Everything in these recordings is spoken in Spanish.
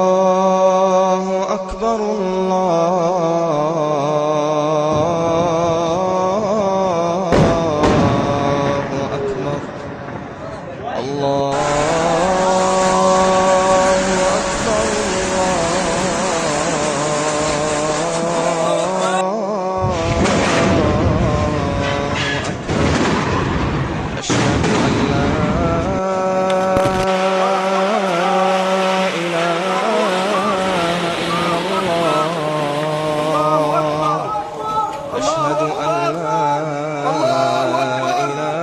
الله أكبر الله أكبر الله أكبر الله أكبر أشهد أن لا أشهد أن لا إله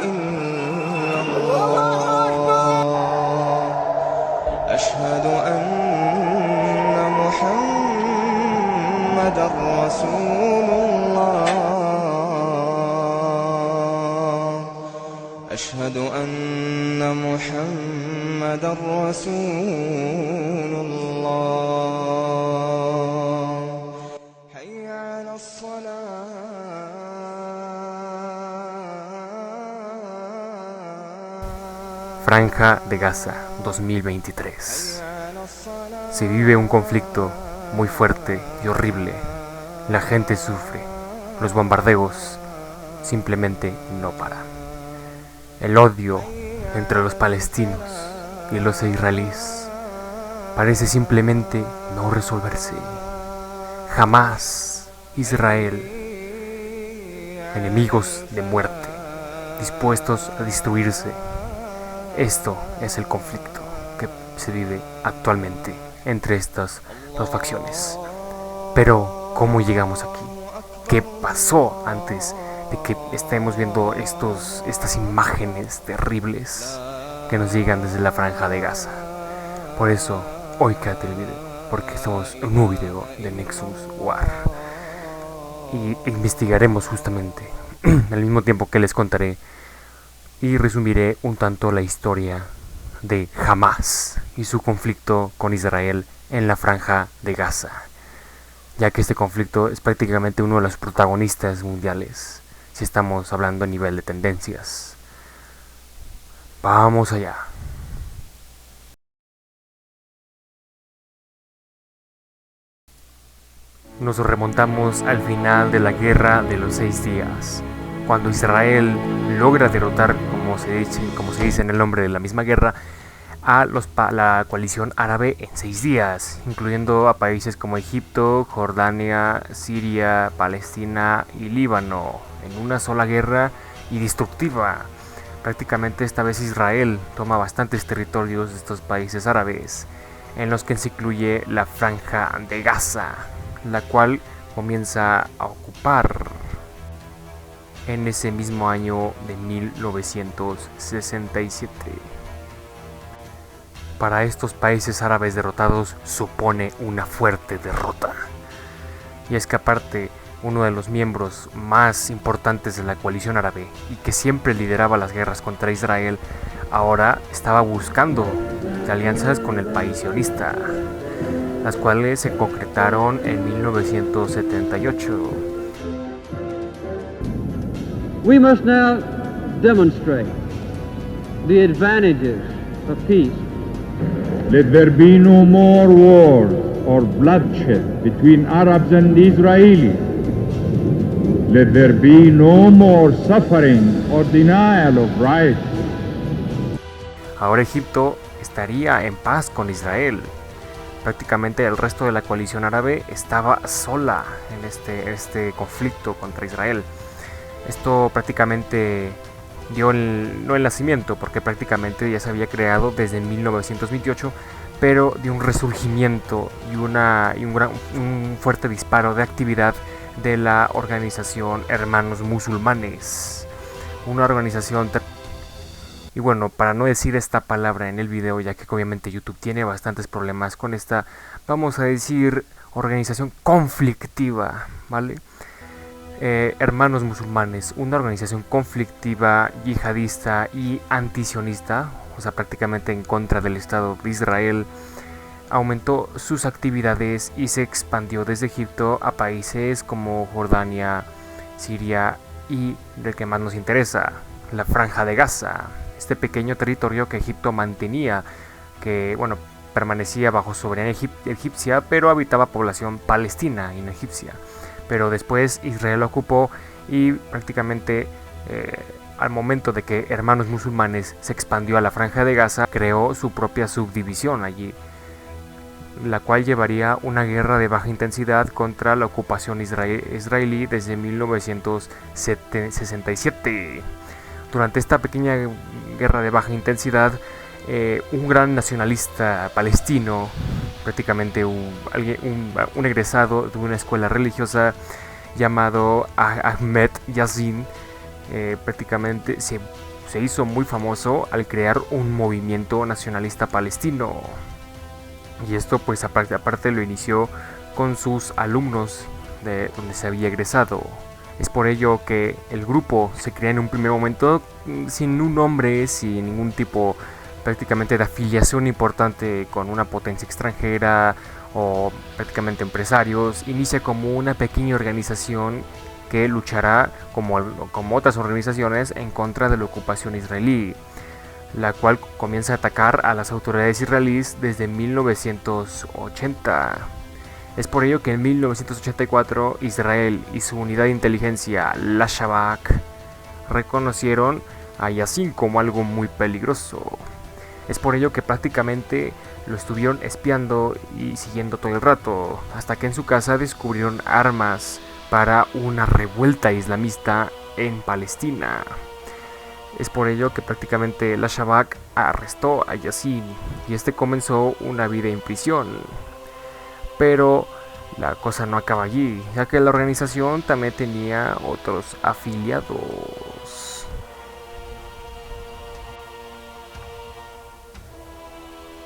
إلا الله أشهد أن محمدا رسول الله أشهد أن محمدا رسول الله حي على الصلاة. Franja de Gaza 2023. Se vive un conflicto muy fuerte y horrible. La gente sufre. Los bombardeos simplemente no paran. El odio entre los palestinos y los israelíes parece simplemente no resolverse. Jamás Israel, enemigos de muerte, dispuestos a destruirse. Esto es el conflicto que se vive actualmente entre estas dos facciones. Pero, ¿cómo llegamos aquí? ¿Qué pasó antes de que estemos viendo estas imágenes terribles que nos llegan desde la Franja de Gaza? Por eso, hoy quédate el video, porque estamos en un nuevo video de Nexus War. Y investigaremos justamente, al mismo tiempo que les contaré y resumiré un tanto la historia de Hamas y su conflicto con Israel en la Franja de Gaza, ya que este conflicto es prácticamente uno de los protagonistas mundiales, si estamos hablando a nivel de tendencias. Vamos allá. Nos remontamos al final de la Guerra de los 6 días, cuando Israel logra derrotar, como se dice en el nombre de la misma guerra, a la coalición árabe en 6 días, incluyendo a países como Egipto, Jordania, Siria, Palestina y Líbano, en una sola guerra y destructiva. Prácticamente esta vez Israel toma bastantes territorios de estos países árabes, en los que se incluye la Franja de Gaza, la cual comienza a ocupar en ese mismo año de 1967. Para estos países árabes derrotados supone una fuerte derrota. Y es que aparte, uno de los miembros más importantes de la coalición árabe y que siempre lideraba las guerras contra Israel, ahora estaba buscando alianzas con el país sionista, las cuales se concretaron en 1978. We must now demonstrate the advantages of peace. Let there be no more wars or bloodshed between Arabs and Israelis. Let there be no more suffering or denial of rights. Ahora Egipto estaría en paz con Israel. Prácticamente el resto de la coalición árabe estaba sola en este conflicto contra Israel. Esto prácticamente dio no el nacimiento, porque prácticamente ya se había creado desde 1928, pero dio un resurgimiento y un fuerte disparo de actividad de la organización Hermanos Musulmanes, una organización. Y bueno, para no decir esta palabra en el video, ya que obviamente YouTube tiene bastantes problemas con esta, vamos a decir organización conflictiva, ¿vale? Hermanos Musulmanes, una organización conflictiva, yihadista y antisionista, o sea, prácticamente en contra del Estado de Israel, aumentó sus actividades y se expandió desde Egipto a países como Jordania, Siria y, del que más nos interesa, la Franja de Gaza, este pequeño territorio que Egipto mantenía, que bueno, permanecía bajo soberanía egipcia, pero habitaba población palestina y no egipcia. Pero después Israel lo ocupó y prácticamente al momento de que Hermanos Musulmanes se expandió a la Franja de Gaza, creó su propia subdivisión allí, la cual llevaría una guerra de baja intensidad contra la ocupación israelí desde 1967. Durante esta pequeña guerra de baja intensidad, un gran nacionalista palestino, prácticamente un egresado de una escuela religiosa llamado Ahmed Yassin, prácticamente se hizo muy famoso al crear un movimiento nacionalista palestino. Y esto pues aparte lo inició con sus alumnos de donde se había egresado. Es por ello que el grupo se crea en un primer momento sin un nombre, sin ningún tipo prácticamente de afiliación importante con una potencia extranjera o prácticamente empresarios. Inicia como una pequeña organización que luchará como otras organizaciones en contra de la ocupación israelí, la cual comienza a atacar a las autoridades israelíes desde 1980. Es por ello que en 1984 Israel y su unidad de inteligencia, la Shabak, reconocieron a Yassin como algo muy peligroso. Es por ello que prácticamente lo estuvieron espiando y siguiendo todo el rato, hasta que en su casa descubrieron armas para una revuelta islamista en Palestina. Es por ello que prácticamente la Shabak arrestó a Yassin y este comenzó una vida en prisión. Pero la cosa no acaba allí, ya que la organización también tenía otros afiliados.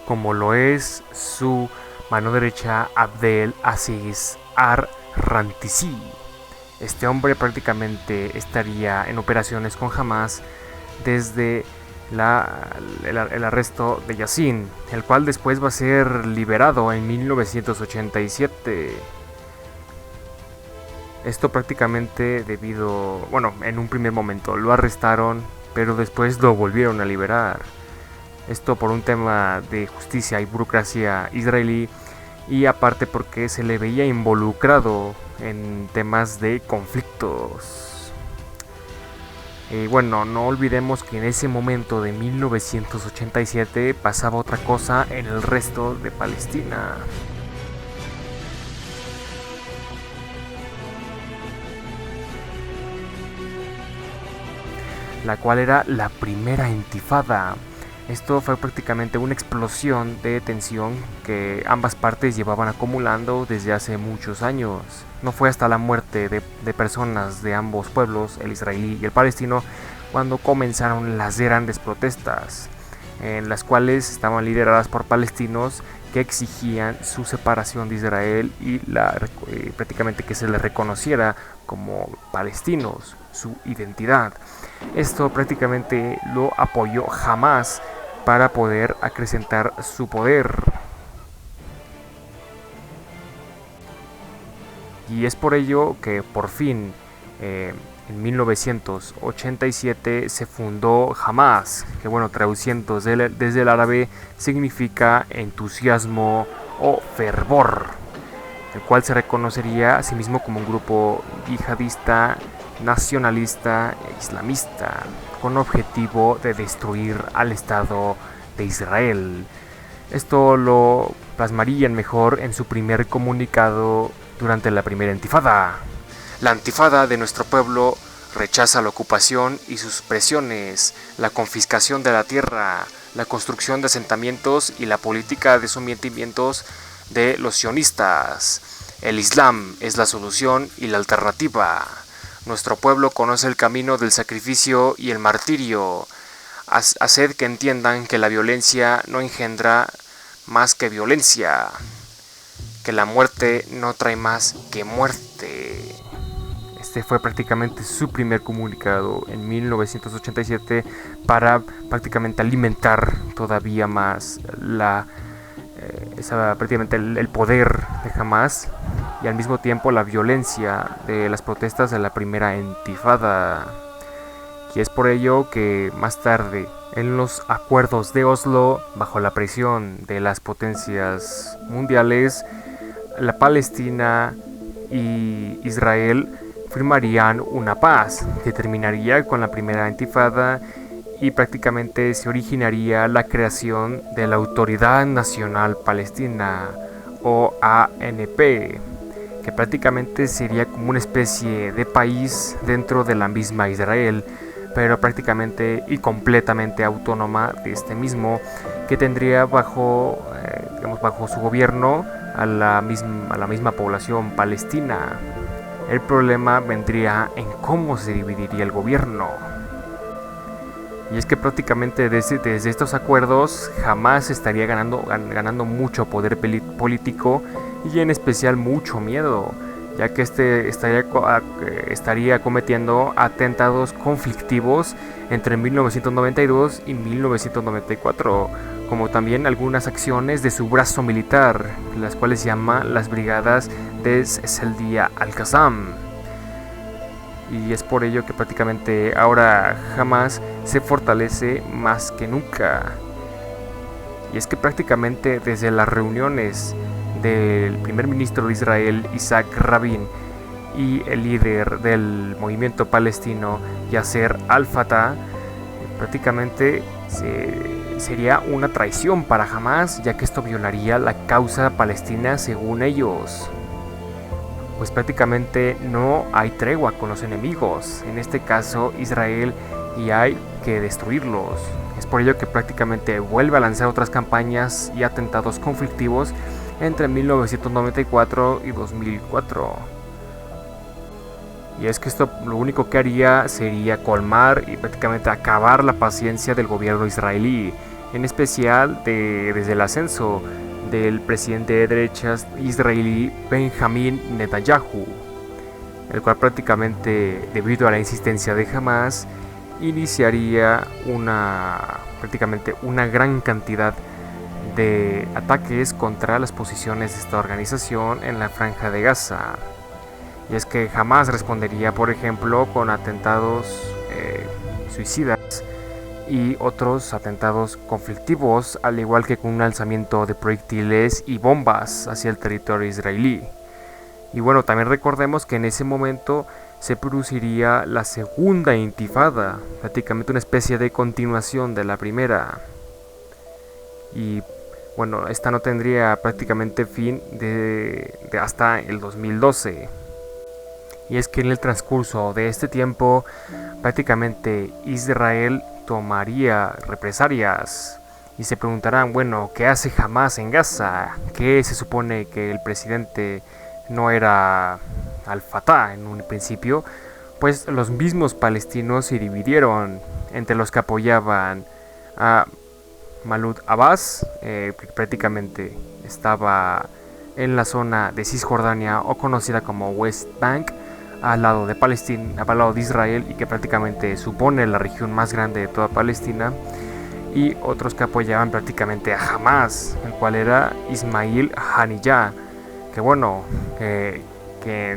Como lo es su mano derecha Abdel Aziz Ar-Rantisi. Este hombre prácticamente estaría en operaciones con Hamas desde el arresto de Yassin, el cual después va a ser liberado en 1987. Esto prácticamente en un primer momento lo arrestaron, pero después lo volvieron a liberar. Esto por un tema de justicia y burocracia israelí, y aparte porque se le veía involucrado en temas de conflictos. Y bueno, no olvidemos que en ese momento de 1987 pasaba otra cosa en el resto de Palestina. La cual era la primera intifada. Esto fue prácticamente una explosión de tensión que ambas partes llevaban acumulando desde hace muchos años. No fue hasta la muerte de personas de ambos pueblos, el israelí y el palestino, cuando comenzaron las grandes protestas, en las cuales estaban lideradas por palestinos que exigían su separación de Israel y prácticamente que se les reconociera como palestinos su identidad. Esto prácticamente lo apoyó Hamas para poder acrecentar su poder. Y es por ello que por fin en 1987 se fundó Hamas, que bueno, traduciendo desde el árabe significa entusiasmo o fervor, el cual se reconocería a sí mismo como un grupo yihadista, nacionalista e islamista, con objetivo de destruir al Estado de Israel. Esto lo plasmarían mejor en su primer comunicado durante la primera intifada. La intifada de nuestro pueblo rechaza la ocupación y sus presiones, la confiscación de la tierra, la construcción de asentamientos y la política de sometimientos de los sionistas. El Islam es la solución y la alternativa. Nuestro pueblo conoce el camino del sacrificio y el martirio. Haced que entiendan que la violencia no engendra más que violencia, que la muerte no trae más que muerte. Este fue prácticamente su primer comunicado en 1987 para prácticamente alimentar todavía más prácticamente el poder de Hamas y al mismo tiempo la violencia de las protestas de la primera intifada. Y es por ello que más tarde, en los acuerdos de Oslo, bajo la presión de las potencias mundiales, la Palestina y Israel firmarían una paz que terminaría con la primera intifada y prácticamente se originaría la creación de la Autoridad Nacional Palestina, o ANP, que prácticamente sería como una especie de país dentro de la misma Israel, pero prácticamente y completamente autónoma de este mismo, que tendría bajo su gobierno a la misma población palestina. El problema vendría en cómo se dividiría el gobierno. Y es que prácticamente desde estos acuerdos Hamás estaría ganando mucho poder político y en especial mucho miedo, ya que estaría cometiendo atentados conflictivos entre 1992 y 1994, como también algunas acciones de su brazo militar, las cuales se llaman las brigadas de Seldía al-Qassam. Y es por ello que prácticamente ahora Hamás se fortalece más que nunca. Y es que prácticamente desde las reuniones del primer ministro de Israel, Isaac Rabin, y el líder del movimiento palestino, Yasser Arafat, prácticamente sería una traición para Hamás, ya que esto violaría la causa palestina según ellos. Pues prácticamente no hay tregua con los enemigos, en este caso Israel, y hay que destruirlos. Es por ello que prácticamente vuelve a lanzar otras campañas y atentados conflictivos entre 1994 y 2004. Y es que esto lo único que haría sería colmar y prácticamente acabar la paciencia del gobierno israelí, en especial desde el ascenso del presidente de derechas israelí Benjamin Netanyahu, el cual prácticamente, debido a la insistencia de Hamás, iniciaría prácticamente una gran cantidad de ataques contra las posiciones de esta organización en la Franja de Gaza. Y es que Hamás respondería, por ejemplo, con atentados suicidas y otros atentados conflictivos, al igual que con un lanzamiento de proyectiles y bombas hacia el territorio israelí. Y bueno, también recordemos que en ese momento se produciría la segunda intifada, prácticamente una especie de continuación de la primera. Y bueno, esta no tendría prácticamente fin de hasta el 2012. Y es que en el transcurso de este tiempo, prácticamente Israel tomaría represalias y se preguntarán, bueno, ¿qué hace Hamás en Gaza? ¿Qué se supone que el presidente no era al-Fatah en un principio? Pues los mismos palestinos se dividieron entre los que apoyaban a Mahmoud Abbas, que prácticamente estaba en la zona de Cisjordania o conocida como West Bank, al lado de Palestina, al lado de Israel, y que prácticamente supone la región más grande de toda Palestina, y otros que apoyaban prácticamente a Hamás, el cual era Ismail Haniyeh, que bueno, que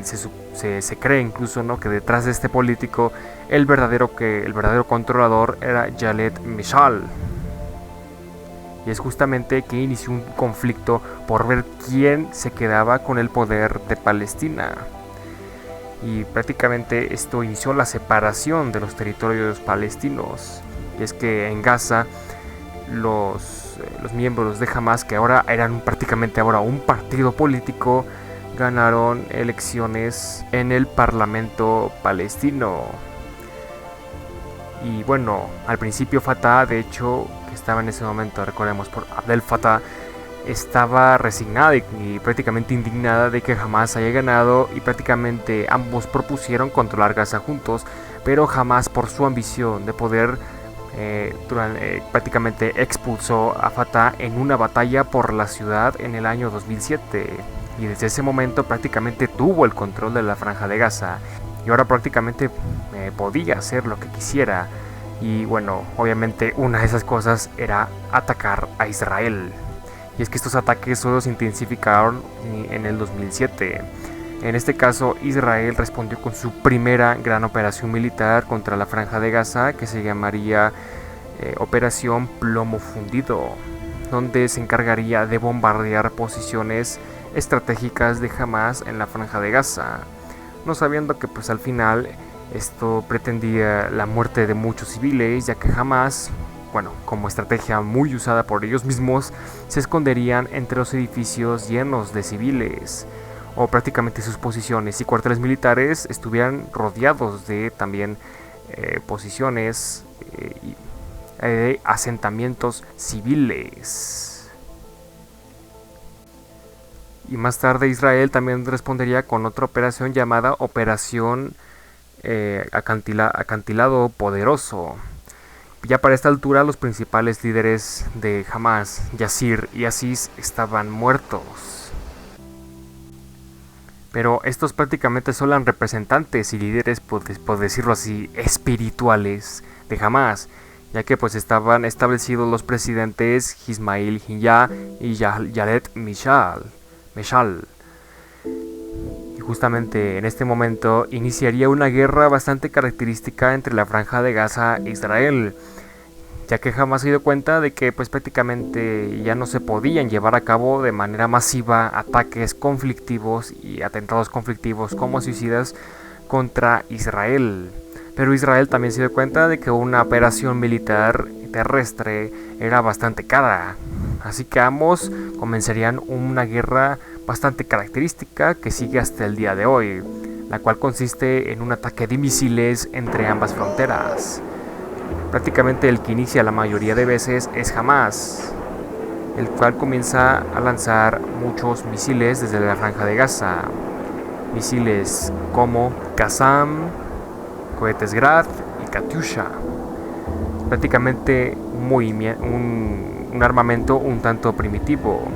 se cree incluso, ¿no?, que detrás de este político el verdadero controlador era Khaled Mashal. Y es justamente que inició un conflicto por ver quién se quedaba con el poder de Palestina. Y prácticamente esto inició la separación de los territorios palestinos. Y es que en Gaza los miembros de Hamás, que ahora eran prácticamente un partido político, ganaron elecciones en el parlamento palestino. Y bueno, al principio Fatah, de hecho, que estaba en ese momento, recordemos, por Abdel Fattah, estaba resignada y prácticamente indignada de que Hamás haya ganado, y prácticamente ambos propusieron controlar Gaza juntos, pero Hamás, por su ambición de poder, prácticamente expulsó a Fatah en una batalla por la ciudad en el año 2007, y desde ese momento prácticamente tuvo el control de la Franja de Gaza, y ahora prácticamente podía hacer lo que quisiera. Y bueno, obviamente una de esas cosas era atacar a Israel. Y es que estos ataques solo se intensificaron en el 2007. En este caso, Israel respondió con su primera gran operación militar contra la Franja de Gaza, que se llamaría Operación Plomo Fundido, donde se encargaría de bombardear posiciones estratégicas de Hamas en la Franja de Gaza, no sabiendo que pues al final esto pretendía la muerte de muchos civiles, ya que Hamas, bueno, como estrategia muy usada por ellos mismos, se esconderían entre los edificios llenos de civiles, o prácticamente sus posiciones y cuarteles militares estuvieran rodeados de también posiciones y asentamientos civiles. Y más tarde Israel también respondería con otra operación llamada Operación Acantilado Poderoso. Ya para esta altura los principales líderes de Hamas, Yasir y Aziz, estaban muertos. Pero estos prácticamente son los representantes y líderes, por decirlo así, espirituales de Hamas, ya que pues estaban establecidos los presidentes Ismail Haniyeh y Khaled Meshal. Y justamente en este momento iniciaría una guerra bastante característica entre la Franja de Gaza e Israel, ya que Hamas se dio cuenta de que pues prácticamente ya no se podían llevar a cabo de manera masiva ataques conflictivos y atentados conflictivos como suicidas contra Israel. Pero Israel también se dio cuenta de que una operación militar terrestre era bastante cara, así que ambos comenzarían una guerra bastante característica que sigue hasta el día de hoy, la cual consiste en un ataque de misiles entre ambas fronteras. Prácticamente el que inicia la mayoría de veces es Hamas, el cual comienza a lanzar muchos misiles desde la Franja de Gaza. Misiles como Qassam, cohetes Grad y Katyusha. Prácticamente un armamento un tanto primitivo.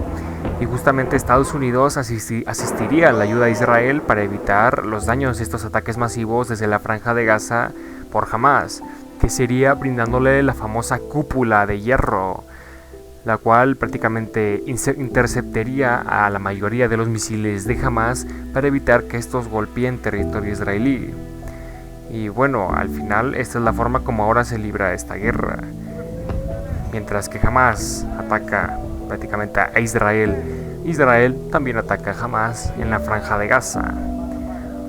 Y justamente Estados Unidos asistiría a la ayuda de Israel para evitar los daños de estos ataques masivos desde la Franja de Gaza por Hamas, que sería brindándole la famosa cúpula de hierro, la cual prácticamente interceptaría a la mayoría de los misiles de Hamas para evitar que estos golpeen territorio israelí. Y bueno, al final esta es la forma como ahora se libra esta guerra. Mientras que Hamas ataca prácticamente a Israel, Israel también ataca a Hamas en la Franja de Gaza,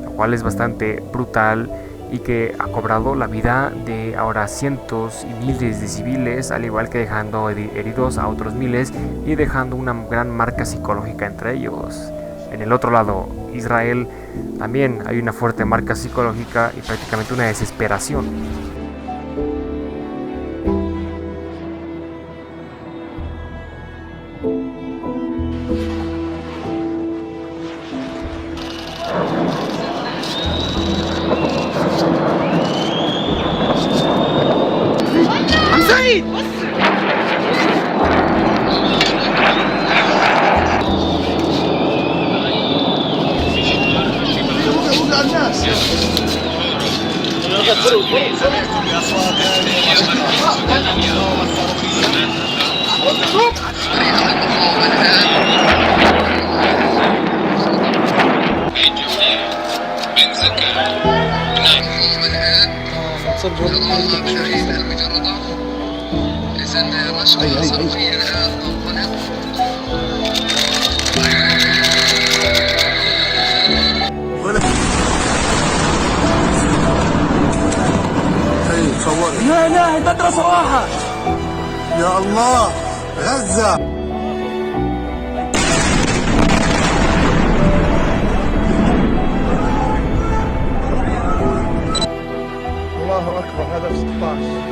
lo cual es bastante brutal y que ha cobrado la vida de ahora cientos y miles de civiles, al igual que dejando heridos a otros miles y dejando una gran marca psicológica entre ellos. En el otro lado, Israel, también hay una fuerte marca psicológica y prácticamente una desesperación. لا لا البدرة صراحة يا الله غزة الله أكبر هدف 16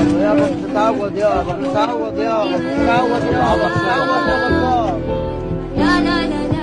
يابا تتعود يابا تتعود يابا تتعود يابا تتعود يا غدار. لا لا لا لا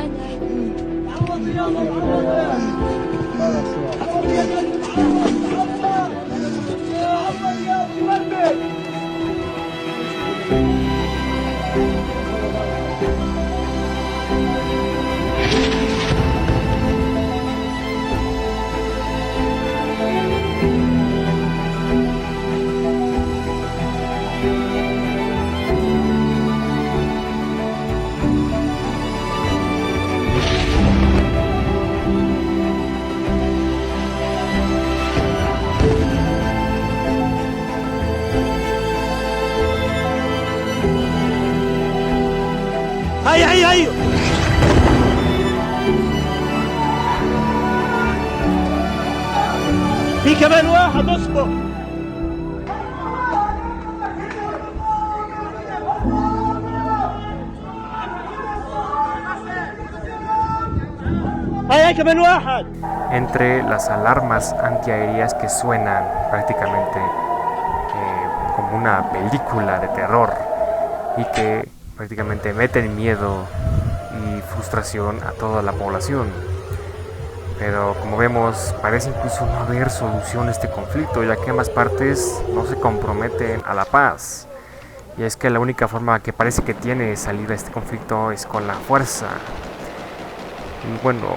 هيا هيا هيا. في كمان واحد اصبر. هيا كمان واحد. Entre las alarmas antiaéreas que suenan prácticamente como una película de terror y que prácticamente meten miedo y frustración a toda la población. Pero como vemos, parece incluso no haber solución a este conflicto, ya que ambas partes no se comprometen a la paz. Y es que la única forma que parece que tiene salir a este conflicto es con la fuerza. Y bueno,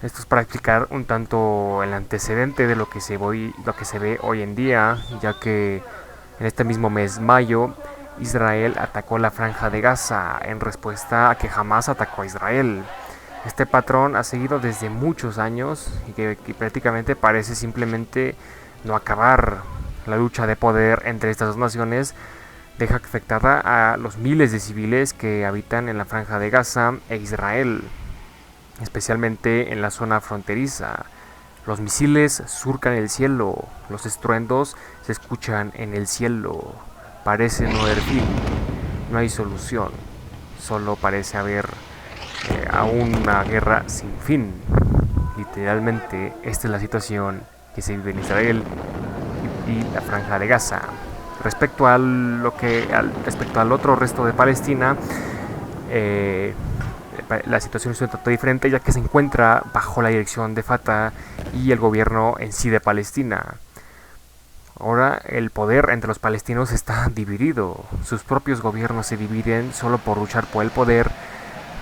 esto es para explicar un tanto el antecedente de lo que se ve hoy en día, ya que en este mismo mes, mayo, Israel atacó la Franja de Gaza en respuesta a que Hamas atacó a Israel. Este patrón ha seguido desde muchos años y que prácticamente parece simplemente no acabar. La lucha de poder entre estas dos naciones deja afectada a los miles de civiles que habitan en la Franja de Gaza e Israel, especialmente en la zona fronteriza. Los misiles surcan el cielo, los estruendos se escuchan en el cielo. Parece no haber fin, no hay solución, solo parece haber aún una guerra sin fin. Literalmente, esta es la situación que se vive en Israel y la Franja de Gaza. Respecto al otro resto de Palestina, la situación es un tanto diferente, ya que se encuentra bajo la dirección de Fatah y el gobierno en sí de Palestina. Ahora el poder entre los palestinos está dividido. Sus propios gobiernos se dividen solo por luchar por el poder,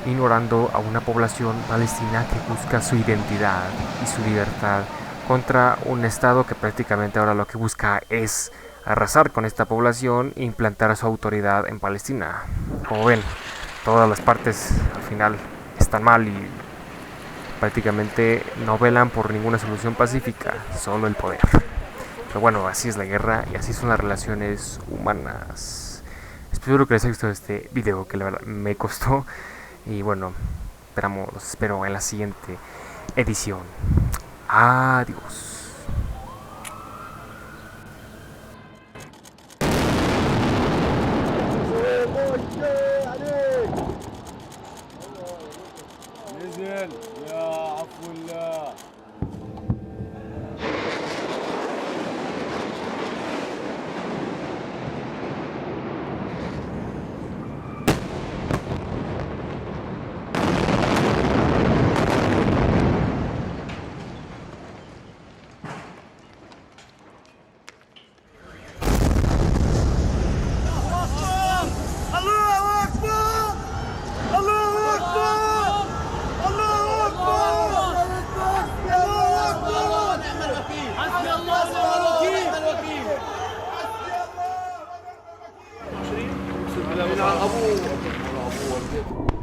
ignorando a una población palestina que busca su identidad y su libertad contra un estado que prácticamente ahora lo que busca es arrasar con esta población e implantar su autoridad en Palestina. Como ven, todas las partes al final están mal y prácticamente no velan por ninguna solución pacífica, solo el poder. Pero bueno, así es la guerra y así son las relaciones humanas. Espero que les haya gustado este video, que la verdad me costó. Y bueno, los espero en la siguiente edición. Adiós. نزل يا عفو الله. ابوه